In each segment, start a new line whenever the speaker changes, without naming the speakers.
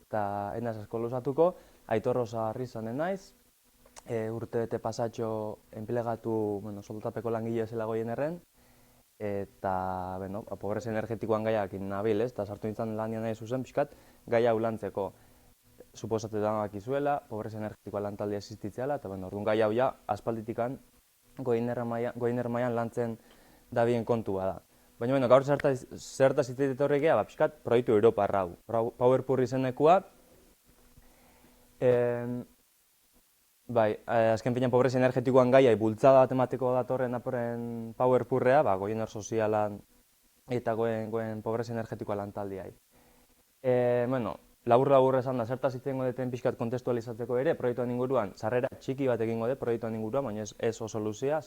eta enaz asko luzatuko, Aitor Osarri izanen naiz, urte bete pasatxo enplegatu, soldutapeko langile zela Goienerren, eta, pobrezia energetikoan gaiak nabil, eta sartu nintzen lanian nahi zuzen, pixkat, gai hau lantzeko. Suposatetan bakizuela, pobrezia energetikoa lantaldi existitzeala, eta orduan gai hau ja, aspalditikan Goiner mailan lantzen dabien kontua da. Baina, gaur zertaz hitz horrekea, pixkat, proiektu Europarra hau. PowerPur izenekua, azken finean pobrezia energetikoan gaiai bultzada bat emateko datorren aporen PowerPurrea, Goiner sozialan eta goen pobrezia energetikoa lantaldiai. Labur esan da, zertaz hitzengo deten pixkat kontestualizatzeko ere, proiektuan inguruan, sarrera txiki bat egingo de proiektuan inguruan, baina ez oso luzea,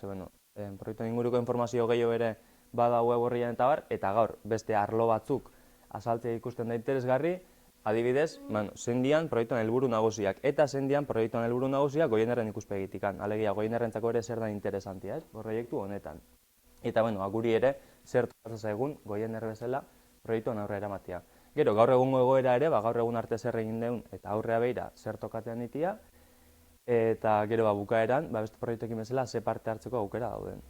proiektuan inguruko informazio gehiago ere bada web horrian eta bar, eta gaur beste arlo batzuk azaltzea ikusten da interesgarri, adibidez, zein dian proiektuan helburu nagusiak, eta zein dian proiektuan helburu nagusiak Goienerren ikuspegitikan, alegia Goienerrentzako ere zer da interesantia, proiektu honetan. Eta, guri ere, zer tokatzen zaigun Goiener bezala proiektuan aurrera eramatea. Gero, gaur egungo egoera ere, gaur egun arte zer egin deun eta aurrea beira zer tokatean ditia, eta gero bukaeran, beste proiektuekin bezala, ze parte hartzeko aukera dauden.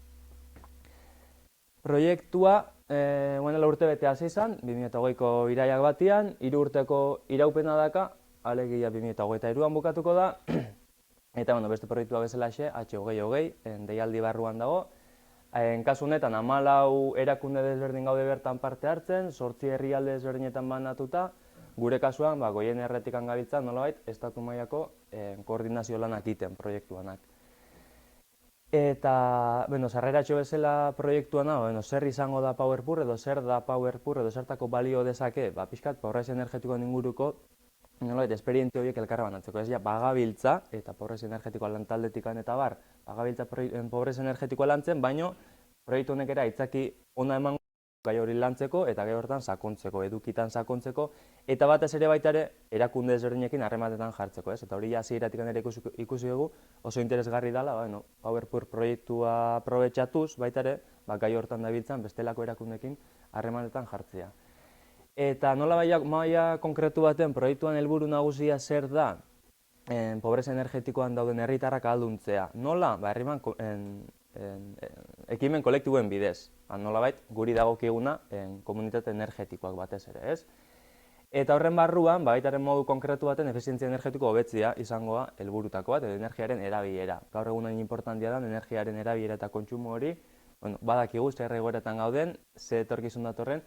Proiektua, urte bete hasi izan, 2008ko iraiak batian, 3 urteko iraupena daka, alegia 2023an bukatuko da, eta beste proiektua bezalaxe, H2020, deialdi barruan dago. Kasu honetan, 14 erakunde desberdin gaude bertan parte hartzen, 8 herrialde desberdinetan banatuta, gure kasuan, Goienerretikan gabiltza, nolabait, estatu mailako koordinazio lanak egiten proiektuanak. Eta, sarreratxo bezala proiektuana, zer izango da PowerPur, edo zer da PowerPur, edo zertako balio dezake, pixkat, pobrezia energetikoan inguruko, nolabait, esperientzia horiek elkarra banatzeko. Ez bagabiltza, eta pobrezia energetikoa lantaldetikan eta bar, bagabiltza pobrezia energetikoa lantzen, baino proiektu honek ere aitzaki ona emango gai hori lantzeko eta gai hortan sakontzeko, edukitan sakontzeko, eta batez ere baita ere erakunde ezberdinekin harremanetan jartzeko, ez? Eta hori hasieratik ere ikusi dugu oso interesgarri dela, PowerPur proiektua aprobetxatuz baita ere, gai hortan dabiltzan bestelako erakundeekin harremanetan jartzea. Eta nola maila konkretu baten proiektuan helburu nagusia zer da pobrezia energetikoan dauden herritarrak ahalduntzea. Nola? Herriman ekimen kolektiboen bidez. Nolabait, guri dagokiguna komunitate energetikoak batez ere, ez? Eta horren barruan, baitaren modu konkretu baten efizientzia energetiko hobetzea izangoa helburutako bat, edo energiaren erabilera. Gaur egunain importantia da, energiaren erabilera eta kontsumo hori, badakigu, zer egoeretan gauden, ze etorkizun datorren,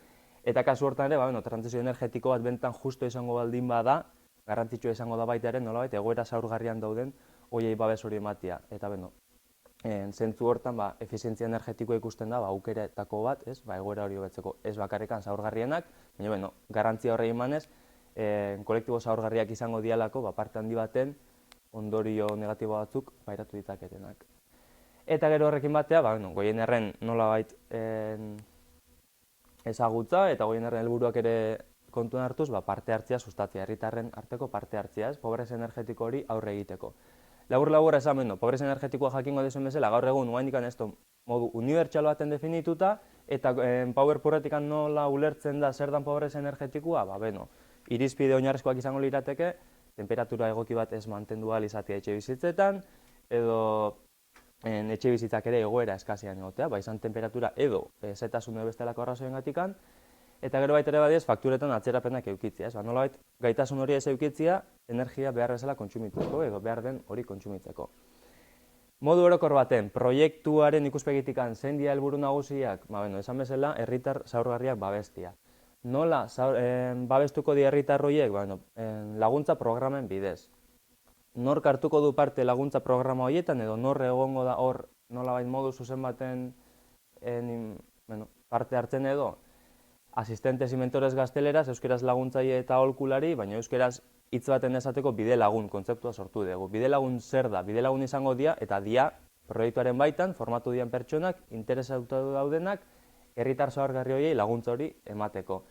eta kasu hortan ere, trantsizio energetiko bat bentan justo izango baldin bada, garrantzitsua izango da baita ere, nolabait, egoera zaurgarrian dauden hoiei babes hori ematea. Eta, zentzu hortan, efizientzia energetikoa ikusten da, aukeretako bat, egoera hori hobetzeko, ez bakarrikan zaurgarrienak, baina, garrantzia horrei emanez, kolektibo zaurgarriak izango dialako, parte handi baten, ondorio negatibo batzuk pairatu ditzaketenak. Eta gero horrekin batea, Goienerren nolabait ezagutza eta Goienerren helburuak ere kontuan hartuz, parte hartzea sustatzea, herritarren arteko parte hartzea, pobrezia energetiko hori aurre egiteko. Labur esan, pobrezia energetikoa jakingo dezuen bezala, gaur egun oraindik ez modu unibertsal baten definituta, eta PowerPurretik nola ulertzen da zer dan pobrezia energetikoa, irizpide oinarrizkoak izango lirateke, temperatura egoki bat ez mantendu ahal izatea etxe bizitzetan, edo etxe bizitzak ere egoera eskasean egotea, izan temperatura edo zetasun edo bestelako arrazoiengatikan, eta gero baita ere badiez fakturetan atzerapenak eukitzea, nolabait gaitasun hori ez eukitzea, energia behar bezala kontsumitzeko edo behar den hori kontsumitzeko. Modu orokor baten, proiektuaren ikuspegitikan zein dira helburu nagusiak, esan bezala, herritar zaurgarriak babestia. Nola babestuko dira herritar horiek? Laguntza programen bidez. Nork hartuko du parte laguntza programa horietan, edo nor egongo da hor nolabait modu zuzen baten parte hartzen edo, asistentes y mentores gazteleraz, euskeraz laguntzaile eta aholkulari, baina euskeraz hitz baten esateko bide lagun kontzeptua sortu dugu. Bide lagun zer da? Bide lagun izango dira, eta dia proiektuaren baitan, formatu dian pertsonak, interesatuta daudenak, herritar zaurgarri horiei laguntza hori emateko.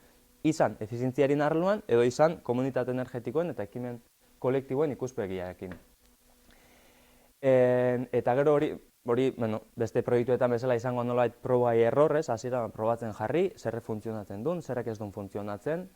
Izan efizientziaren arloan, edo izan komunitate energetikoen eta ekimen kolektiboen ikuspegiarekin. Eta gero hori, beste proiektuetan bezala izango nolabait proba errorrez, hasieran probatzen jarri, zerre funtzionatzen duen, zerrek ez duen funtzionatzen,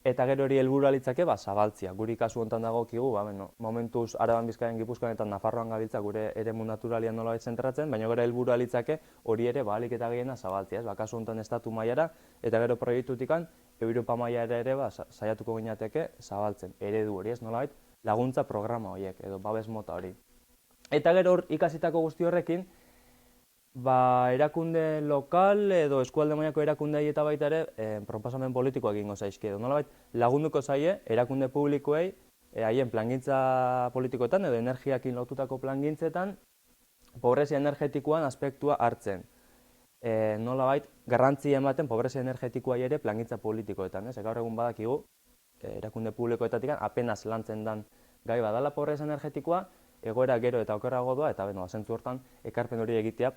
eta gero hori helburua litzake zabaltzia. Guri kasu honetan dagokigu, momentuz Araban, Bizkaian, Gipuzkoan eta Nafarroan gabiltza gure eremu naturalian nolabait zentratzen, baina gero helburua litzake hori ere ahalik eta gehiena zabaltzia, ez? Kasu honetan estatu mailara eta gero proiektutikan Europa mailara ere saiatuko ginateke zabaltzen. Eredu hori, ez? Nolabait laguntza programa horiek edo babes mota hori. Eta gero ikasitako guzti horrekin erakunde lokal edo eskualde mailako erakundei eta baita ere proposamen politikoak egingo zaizkie edo nolabait lagunduko zaie erakunde publikoei haien plangintza politikoetan edo energiakin lotutako plangintzetan pobrezia energetikoan aspektua hartzen. Nolabait garrantzia ematen pobrezia energetikoai ere plangintza politikoetan, ez? Gaur egun badakigu erakunde publikoetatik apenas lantzen den gai badala pobrezia energetikoa, egoera gero eta okerrago doa, eta zentzu hortan ekarpen hori egitea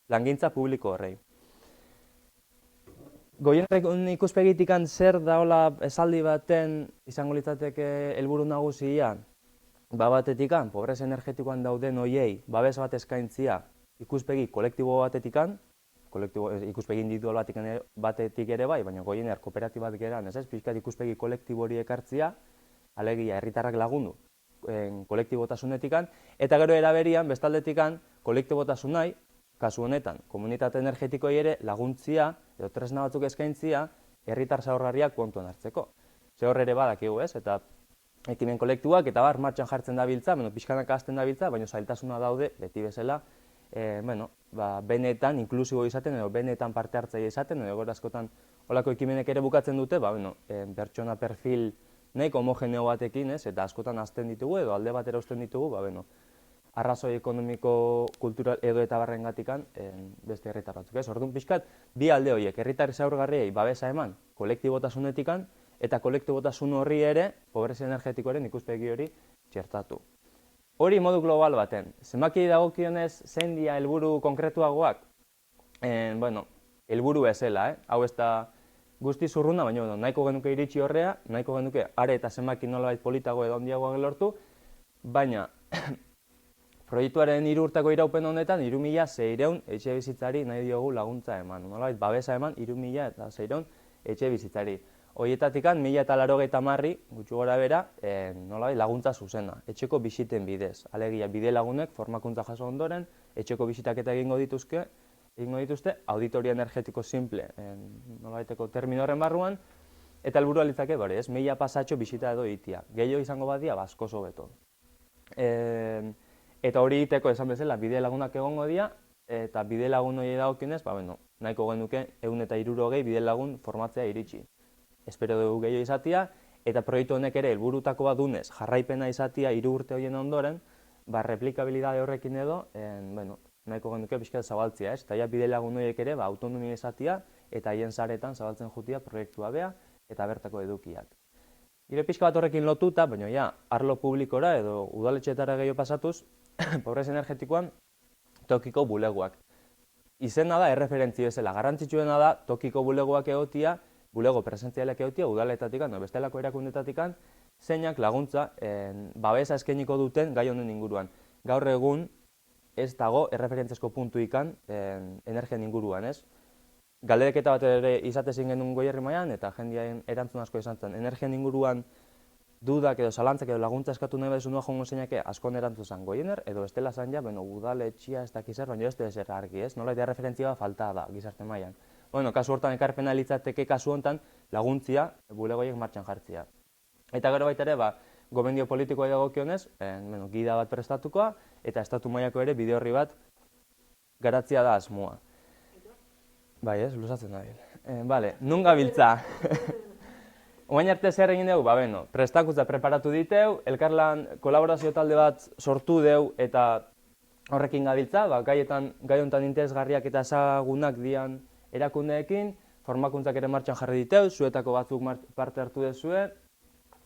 plangintza publiko horrei. Goierren ikuspegitik zer daola esaldi baten izango litzateke helburu nagusia, batetik pobrezia energetikoan dauden hoiei babes bat eskaintzia ikuspegi kolektibo batetik, ikuspegi individual batetik ere bai, baina goiener kooperatiba bat geran, ez? Pixkat ikuspegi kolektibo hori ekartzia, alegia herritarrak lagundu kolektibotasunetik, eta gero eraberian, bestaldetik, kolektibotasunai, kasu honetan, komunitate energetikoei ere laguntzia, edo tresna batzuk eskaintzia, herritar zaurgarriak kontuan hartzeko. Ze hor ere badakigu, ez? Eta ekimen kolektiboak eta martxan jartzen dabiltza, pixkanaka hasten dabiltza, baina zailtasuna daude, beti bezala, benetan inklusibo izaten, edo benetan parte hartzaile izaten, edo gora askotan holako ekimenek ere bukatzen dute, pertsona perfil nahiko homogeneo batekin, eta askotan hasten ditugu edo alde batera uzten ditugu, arrazoi ekonomiko, kultural edo eta barrengatikan beste herritar batzuk, ez? Orduan pixkat, bi alde horiek, herritar zaurgarriei babesa eman kolektibotasunetikan, eta kolektibotasun horri ere, pobrezia energetikoaren ikuspegi hori txertatu. Hori modu global baten. Zenbaki dagokionez zein dira helburu konkretuagoak? Helburu bezala, hau ez da guzti zurruna, baina nahiko genuke iritsi horrea, nahiko genuke are eta zenbaki nolabait politago edo handiagoa lortu, baina proiektuaren 3 urteko iraupen honetan 3.600 etxe bizitzari nahi diogu laguntza eman. Nolabait babesa eman 3.600 etxe bizitzari. Horietatik 1.080 gutxi gora bera, nolabait laguntza zuzena, etxeko bisiten bidez. Alegia bide lagunek formakuntza jaso ondoren, etxeko bisitaketa egingo dituzte, auditoria energetiko simple, nolabaiteko termino horren barruan, eta helburua litzake, 1000 pasatxo bisita edo itia. Gehiago izango badia, askoz hobeto. Eta hori egiteko esan bezala, bide lagunak egongo dira, eta bide lagun hori dagokionez, nahiko genuke 160 bide lagun formatzea iritsi. Espero dugu gehiago izatea, eta proiektu honek ere helburutako bat dunez, jarraipena izatea 3 urte horien ondoren, replikabilidade horrekin edo, nahiko genuke pixka zabaltzea, ez? Eta bide lagun horiek ere autonomia izatea, eta haien saretan zabaltzen jutia proiektua bea, eta bertako edukiak. Gire pixka bat horrekin lotuta, baina arlo publikora edo udaletxeetara gehiago pasatuz, pobrezia energetikoan tokiko bulegoak. Izena da erreferentzi bezala, garrantzitsuena da tokiko bulegoak egotia, bulego presentzialak egotia, udaletatik, bestelako erakundetatik, zeinak laguntza babesa eskainiko duten gai honen inguruan. Gaur egun ez dago erreferentziazko puntu ikan energian inguruan, ez? Galdereketa bat ere izatezin genuen Goierri mailan, eta jendearen erantzun asko izan zen. Energian inguruan dudak edo zalantzak edo laguntza eskatu nahi badezu nua jongo zeinake askon erantzun zen Goierner, edo bestela zan udaletxia ez dakizer, baina ez da ezer argi, ez? Nola eta referentzia falta da gizarte mailan. Kasu hortan ekarpena litzateke kasu honetan laguntzia bulegoiek martxan jartzia. Eta gero baita ere, gomendio politikoa dagokionez, gida bat prestatukoa, eta estatu mailako ere bide horri bat garatzea da asmoa. Bai, ez, luzatzen da bil. Nun gabiltza? Oain arte zer egin dugu? Prestakuntza preparatu diteu, elkarlan kolaborazio talde bat sortu deu eta horrekin gabiltza, gai honetan interesgarriak eta ezagunak dian erakundeekin, formakuntzak ere martxan jarri diteu, zuetako batzuk parte hartu dezue,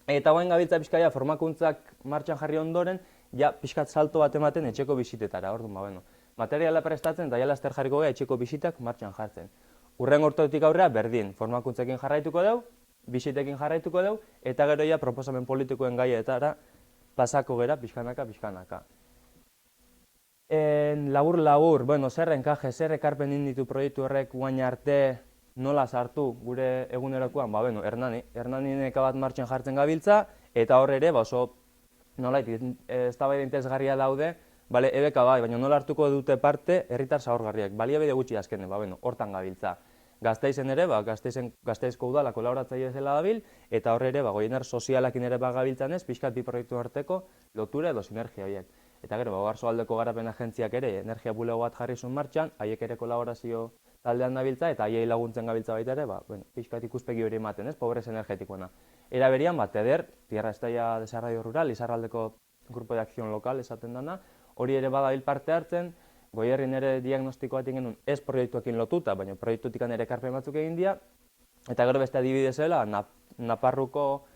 eta oain gabiltza pixka formakuntzak martxan jarri ondoren, pixkat salto bat ematen etxeko bisitetara, orduan, materiala prestatzen eta laster jarriko gara etxeko bisitak martxan jartzen. Urren urtetik aurrera berdin, formakuntzekin jarraituko dugu, bisitekin jarraituko dugu, eta gero proposamen politikoen gaietara pasako gera pixkanaka. Labur, zer enkaje, zer ekarpen inditu proiektu horrek guain arte nola sartu gure egunerokoan, Hernani neka bat martxan jartzen gabiltza, eta hor ere, oso nolait, eztabaida interesgarria daude, ebeka bai, baina nola hartuko dute parte herritar zaurgarriak, baliabide gutxi azkenen, hortan gabiltza. Gazteizen ere, Gasteizko udala kolaboratzaile bezala dabil, eta hor ere, Goiener sozialakin ere gabiltzan ez, pixkat bi proiektu arteko lotura edo sinergia horiek. Eta gero, Oarsoaldeko garapen agentziak ere energia bulego bat jarri zuen martxan, haiek ere kolaborazio taldean dabiltza, eta haiei laguntzen gabiltza baita ere, pixkat ikuspegi hori ematen ez, pobrez energetikoena. Era berian, TEDER, Tierra Estella Desarrollo Rural, Izarraldeko Grupo de Acción Local esaten dana, hori ere badabil parte hartzen, Goierrin ere diagnostikoa genuen ez proiektuekin lotuta, baina proiektutik ere ekarpen batzuk egin dira, eta gero beste adibidezela, Naparruko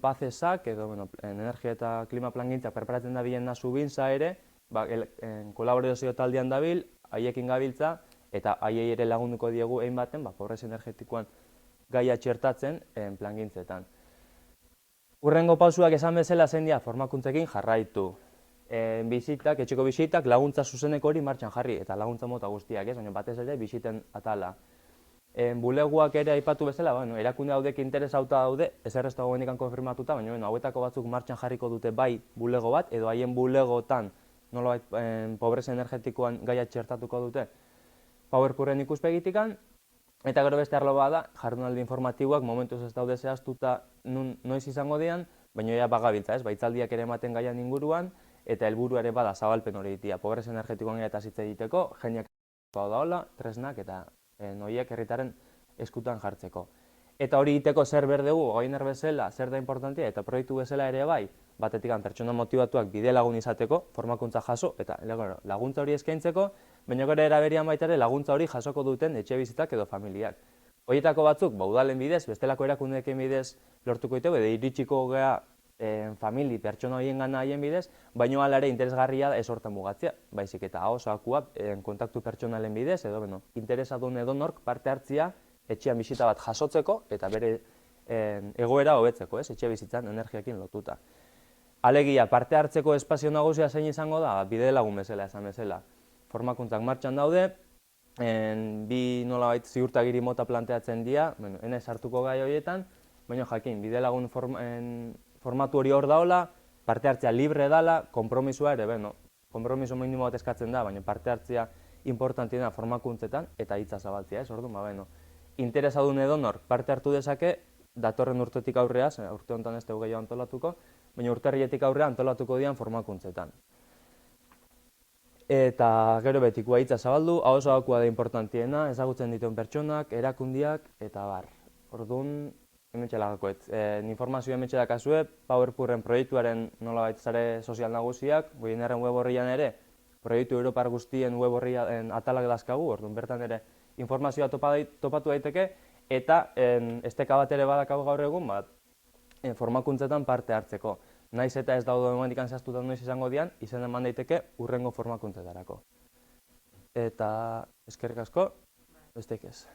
pazesak, edo energia eta klima plangintzak preparatzen dabilen nasu bintza ere, kolaborazio taldean dabil, haiekin gabiltza, eta haiei ere lagunduko diegu egin baten, pobrez energetikoan gaia txertatzen plangintzetan. Urrengo pausuak esan bezala zein dira formakuntzekin jarraitu. Bizitak, etxeko bizitak, laguntza zuzeneko hori martxan jarri, eta laguntza mota guztiak ez, baina batez ere biziten atala. Buleguak ere aipatu bezala, erakunde haudek interesauta daude, ezer ez dago hendikan konfirmatuta, baina hauetako batzuk martxan jarriko dute bai bulego bat, edo haien bulegotan nolabait pobrez energetikoan gaia txertatuko dute PowerPointen ikuspegitikan, eta gero beste arlo bada, jardunaldi informatiboak momentuz ez daude zehaztuta noiz izango dian, baina ja bagabiltza ez, baitzaldiak ere ematen gaian inguruan, eta helburu ere bada zabalpen hori ditia, pobrez energetikoan eta hitz egiteko, jeniak daola, tresnak eta noiek herritaren eskutan jartzeko. Eta hori egiteko zer berdegu, Goiener bezala, zer da importantia, eta proiektu bezala ere bai, batetik pertsona motibatuak bide lagun izateko, formakuntza jaso, eta laguntza hori eskaintzeko, baina gero eraberian baita ere laguntza hori jasoko duten etxe bizitzak edo familiak. Horietako batzuk, udalen bidez, bestelako erakundeekin bidez lortuko ditugu, edo iritsiko gea famili, pertsona horien gana haien bidez, baina hala ere interesgarria ez hortan mugatzea, baizik eta osakua kontaktu pertsonalen bidez, edo interesadun edonork parte hartzia etxean bisita bat jasotzeko eta bere egoera hobetzeko, etxe bizitzan energiakin lotuta. Alegia, parte hartzeko espazio nagusia zein izango da, bide lagun bezala esan bezala. Formakuntzak martxan daude, bi nolabait ziurtagiri mota planteatzen dira, enez hartuko gai horietan, baina jakin, bide lagun formatu hori hor daola, parte hartzea libre dala, konpromisua ere, konpromiso minimo bat eskatzen da, baina parte hartzea importantiena formakuntzetan, eta hitza zabaltzea, orduan, interesadun edonor parte hartu dezake, datorren urtetik aurrea, urte honetan ez dugu gehiago antolatuko, baina urterrietik aurrea antolatuko dian formakuntzetan. Eta gero betikoa hitza zabaldu, ahosagokoa da importantiena, ezagutzen dituen pertsonak, erakundiak, eta bar. Orduan, hementxe lagakoet. Informazioa hementxe dakazue, PowerPointen proiektuaren nolabait sare sozial nagusiak, Goienerren web horrian ere, proiektu Europar guztien web horrian atalak dazkagu, orduan bertan ere informazioa topatu daiteke, eta esteka bat ere badakago gaur egun, formakuntzetan parte hartzeko. Naiz eta ez daude momentik zehaztuta noiz izango dian, izen eman daiteke urrengo formakuntzetarako. Eta eskerrik asko, besteik ez.